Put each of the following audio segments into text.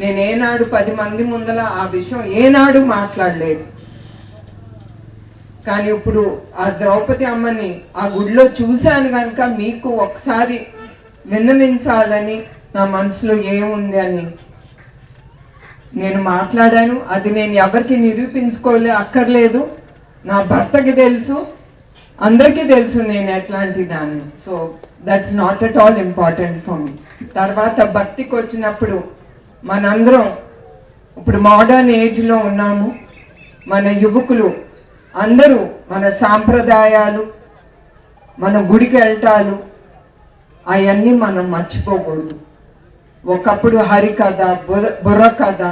నేను ఏనాడు 10 మంది ముందల ఆ విషయం ఏనాడు మాట్లాడలేదు. కానీ ఇప్పుడు ఆ ద్రౌపది అమ్మని ఆ గుడిలో చూశాను కనుక మీకు ఒకసారి విన్నవించాలని నా మనసులో ఏముంది అని నేను మాట్లాడాను. అది నేను ఎవరికి అక్కర్లేదు. నా భర్తకి తెలుసు, అందరికీ తెలుసు నేను ఎట్లాంటి దాన్ని. So that's not at all important for me. తర్వాత భక్తికి వచ్చినప్పుడు మనందరం ఇప్పుడు మోడర్న్ ఏజ్లో ఉన్నాము. మన యువకులు అందరూ మన సాంప్రదాయాలు, మన గుడికి వెళ్ళటాలు అవన్నీ మనం మర్చిపోకూడదు. ఒకప్పుడు హరికథ, బుర్రకథ,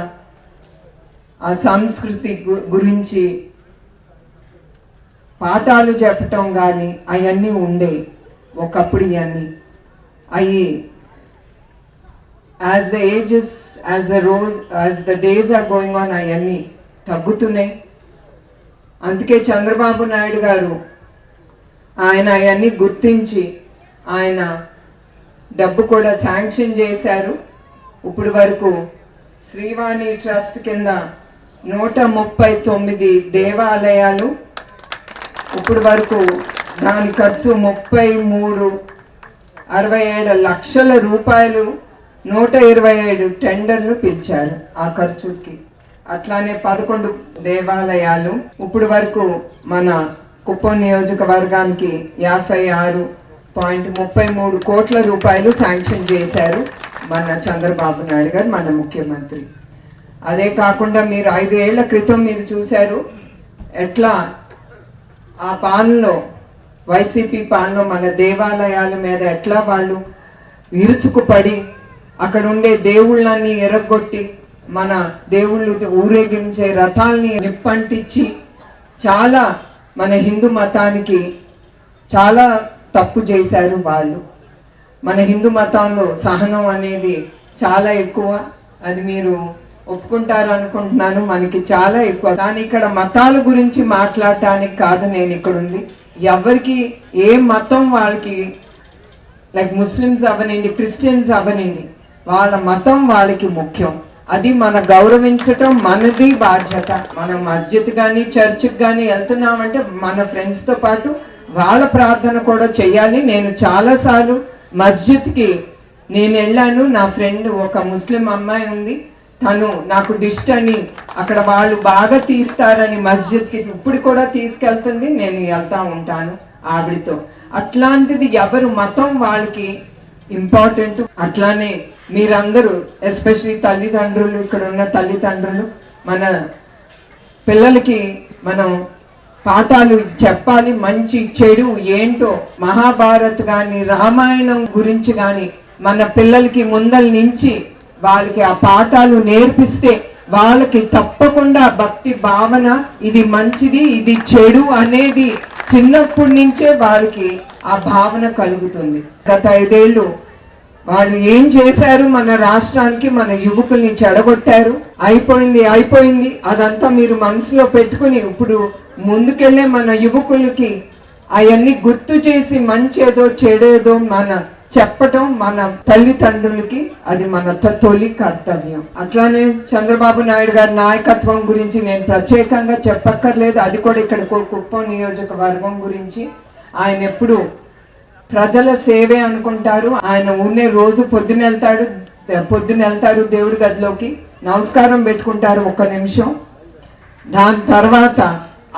ఆ సంస్కృతి గురించి పాఠాలు చెప్పటం కానీ అవన్నీ ఉండే ఒకప్పుడు. ఇవన్నీ అవి as the days are going on అవన్నీ తగ్గుతున్నాయి. అందుకే చంద్రబాబు నాయుడు గారు ఆయన అవన్నీ గుర్తించి ఆయన డబ్బు కూడా శాంక్షన్ చేశారు. ఇప్పుడు వరకు శ్రీవాణి ట్రస్ట్ కింద 139 దేవాలయాలు, ఇప్పుడు వరకు దాని ఖర్చు 63.67 లక్షల రూపాయలు, 127 టెండర్లు పిలిచారు ఆ ఖర్చుకి. అట్లానే 11 దేవాలయాలు ఇప్పుడు వరకు మన కుప్పం నియోజకవర్గానికి 56.33 కోట్ల రూపాయలు శాంక్షన్ చేశారు మన చంద్రబాబు నాయుడు గారు, మన ముఖ్యమంత్రి. అదే కాకుండా మీరు 5 ఏళ్ల క్రితం మీరు చూశారు ఎట్లా ఆ పాలనలో, వైసీపీ పాలనలో మన దేవాలయాల మీద ఎట్లా వాళ్ళు విరుచుకుపడి అక్కడ ఉండే దేవుళ్ళని ఎరగొట్టి మన దేవుళ్ళు ఊరేగించే రథాల్ని నిప్పంటించి చాలా మన హిందూ మతానికి చాలా తప్పు చేశారు వాళ్ళు. మన హిందూ మతంలో సహనం అనేది చాలా ఎక్కువ, అది మీరు ఒప్పుకుంటారు అనుకుంటున్నాను. మనకి చాలా ఎక్కువ. కానీ ఇక్కడ మతాల గురించి మాట్లాడటానికి కాదు నేను ఇక్కడ ఉంది. ఎవరికి ఏ మతం వాళ్ళకి, లైక్ ముస్లిమ్స్ అవనండి, క్రిస్టియన్స్ అవనండి, వాళ్ళ మతం వాళ్ళకి ముఖ్యం. అది మన గౌరవించటం మనది బాధ్యత. మనం మస్జిద్ కానీ చర్చ్కి కానీ వెళ్తున్నామంటే మన ఫ్రెండ్స్తో పాటు వాళ్ళ ప్రార్థన కూడా చెయ్యాలి. నేను చాలాసార్లు మస్జిద్కి నేను వెళ్ళాను. నా ఫ్రెండ్ ఒక ముస్లిం అమ్మాయి ఉంది, తను నాకు డిస్ట్ అని అక్కడ వాళ్ళు బాగా తీస్తారని మస్జిద్కి ఇప్పుడు కూడా తీసుకెళ్తుంది. నేను వెళ్తా ఉంటాను ఆవిడతో. అట్లాంటిది ఎవరు మతం వాళ్ళకి ఇంపార్టెంట్. అట్లానే మీరందరూ ఎస్పెషలీ తల్లిదండ్రులు, ఇక్కడ ఉన్న తల్లిదండ్రులు, మన పిల్లలకి మనం పాఠాలు చెప్పాలి. మంచి చెడు ఏంటో మహాభారత్ కానీ రామాయణం గురించి కానీ మన పిల్లలకి ముందల నుంచి వాళ్ళకి ఆ పాఠాలు నేర్పిస్తే వాళ్ళకి తప్పకుండా భక్తి భావన, ఇది మంచిది ఇది చెడు అనేది చిన్నప్పటి నుంచే వాళ్ళకి ఆ భావన కలుగుతుంది. గత 5 ఏళ్ళు వాళ్ళు ఏం చేశారు మన రాష్ట్రానికి, మన యువకుల్ని చెడగొట్టారు. అయిపోయింది అదంతా మీరు మనసులో పెట్టుకుని ఇప్పుడు ముందుకెళ్ళే మన యువకులకి అవన్నీ గుర్తు చేసి మంచేదో చెడేదో మన చెప్పటం మన తల్లిదండ్రులకి అది మన తొలి కర్తవ్యం. అట్లానే చంద్రబాబు నాయుడు గారి నాయకత్వం గురించి నేను ప్రత్యేకంగా చెప్పక్కర్లేదు. అది కూడా ఇక్కడ కుప్పం నియోజకవర్గం గురించి ఆయన ఎప్పుడు ప్రజల సేవే అనుకుంటారు. ఆయన ఉన్నే రోజు పొద్దున వెళ్తారు దేవుడి గదిలోకి, నమస్కారం పెట్టుకుంటారు 1 నిమిషం. దాని తర్వాత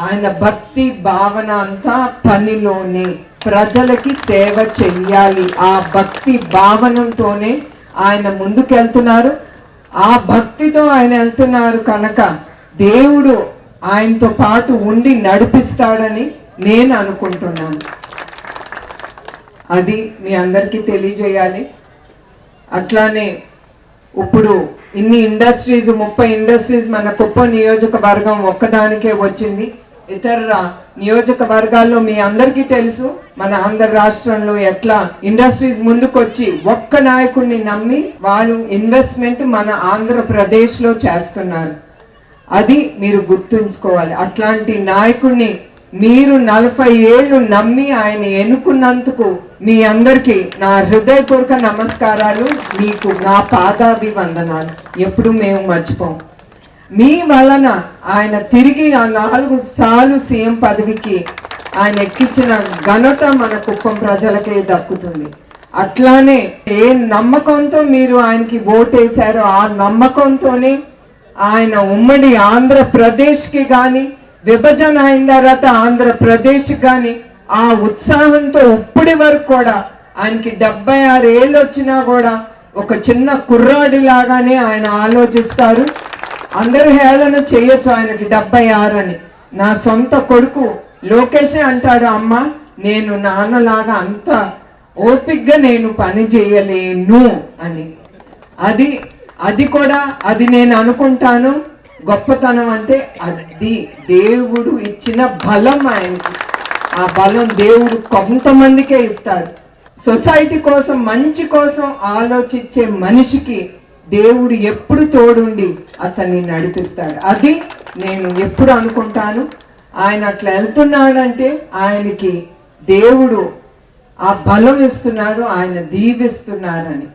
ఆయన భక్తి భావన అంతా పనిలోనే, ప్రజలకి సేవ చెయ్యాలి. ఆ భక్తి భావనతోనే ఆయన ముందుకెళ్తున్నారు. ఆ భక్తితో ఆయన వెళ్తున్నారు కనుక దేవుడు ఆయనతో పాటు ఉండి నడిపిస్తాడని నేను అనుకుంటున్నాను. అది మీ అందరికీ తెలియజేయాలి. అట్లానే ఇప్పుడు ఇన్ని ఇండస్ట్రీస్, 30 ఇండస్ట్రీస్ మన కుప్పం నియోజకవర్గం ఒక్కదానికే వచ్చింది. ఇతర నియోజకవర్గాల్లో మీ అందరికీ తెలుసు మన ఆంధ్ర రాష్ట్రంలో ఎట్లా ఇండస్ట్రీస్ ముందుకొచ్చి ఒక్క నాయకుడిని నమ్మి వాళ్ళు ఇన్వెస్ట్మెంట్ మన ఆంధ్రప్రదేశ్లో చేస్తున్నారు. అది మీరు గుర్తుంచుకోవాలి. అట్లాంటి నాయకుడిని మీరు 40 ఏళ్ళు నమ్మి ఆయన ఎన్నుకున్నందుకు మీ అందరికీ నా హృదయపూర్వక నమస్కారాలు, మీకు నా పాదాభివందనాలు ఎప్పుడు మేము మర్చిపోం. మీ వలన ఆయన తిరిగి ఆ 4 సార్లు సీఎం పదవికి ఆయన ఎక్కించిన ఘనత మన కుప్పం ప్రజలకే దక్కుతుంది. అట్లానే ఏ నమ్మకంతో మీరు ఆయనకి ఓటేశారో ఆ నమ్మకంతోనే ఆయన ఉమ్మడి ఆంధ్రప్రదేశ్కి కానీ, విభజన అయిన తర్వాత ఆంధ్రప్రదేశ్కి కానీ ఆ ఉత్సాహంతో ఇప్పటి వరకు కూడా ఆయనకి 76 ఏళ్ళు వచ్చినా కూడా ఒక చిన్న కుర్రాడి లాగానే ఆయన ఆలోచిస్తారు. అందరూ హేళన చేయొచ్చు ఆయనకి 76 అని. నా సొంత కొడుకు లోకేషే అంటాడు, అమ్మ నేను నాన్నలాగా అంత ఓపిగ్గా నేను పని చేయలేను అని. అది కూడా అది నేను అనుకుంటాను. గొప్పతనం అంటే అది దేవుడు ఇచ్చిన బలం ఆయనకి. ఆ బలం దేవుడు కొంతమందికే ఇస్తాడు. సొసైటీ కోసం, మంచి కోసం ఆలోచించే మనిషికి దేవుడు ఎప్పుడు తోడుండి అతన్ని నడిపిస్తాడు. అది నేను ఎప్పుడు అనుకుంటాను. ఆయన అట్లా వెళ్తున్నాడంటే ఆయనకి దేవుడు ఆ బలం ఇస్తున్నాడు, ఆయన దీవిస్తున్నారని.